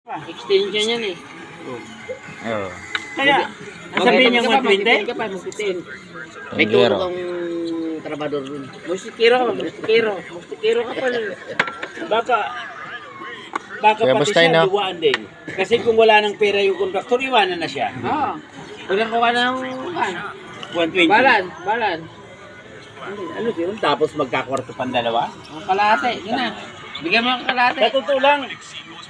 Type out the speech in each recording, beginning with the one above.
Extension yan eh. Oo. Kaya, ang sabihin niya 120? May turo kang trabador dun. Musikero ka pala. Baka Kaya pati basta yun, siya no? duwaan din. Kasi kung wala ng pera yung kontraktor, iwanan na siya. Oo. Pag nakuha na ng 120. balan. Ano yun? Tapos magkakwarto pang dalawa? Ang kalahati, yun na. Bigyan mo ang kalahati. Sa totoo lang,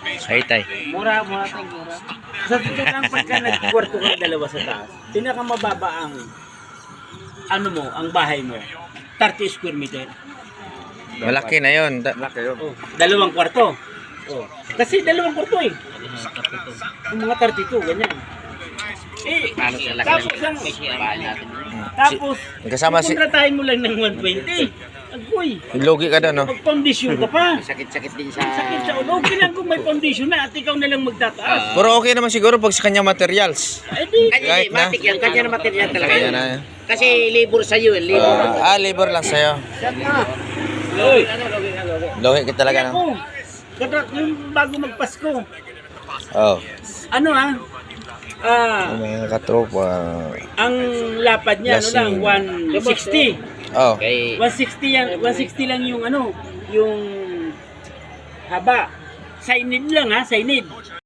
Ay, tay. Mura tayo, mura. sa totoo lang pagka nagkwarto kang dalawa sa taas, pinakamababa ang ano mo, ang bahay mo. 30 square meter. Malaki na yun. Oh, dalawang kwarto. Oh. Kasi dalawang kwarto eh. Yung mga 32, ganyan. Eh, tapos ang, tapos, Kasama si... kontratahin mo lang ng 120. Agoy, Logi ka doon, no? mag-foundation ka pa. Sakit-sakit din sa... Sakit sa ulo. Okay lang kung may foundation na at ikaw na lang magtataas. Pero okay naman siguro pag sa kanya materials. Eh di, Kahit na. Matik yan, kanya na material talaga Kaya yun. na. Kasi labor sa'yo, labor. Labor lang sa'yo. shut na. Oy, Logi ka talaga, no? ako. Yung bago magpasko. Oo. Ano Mga katropa. ang lapad niya, ano lang, 160. Oo. Kay... 160 yan, 160 lang yung ano, yung haba. Sainid lang ha, sainid.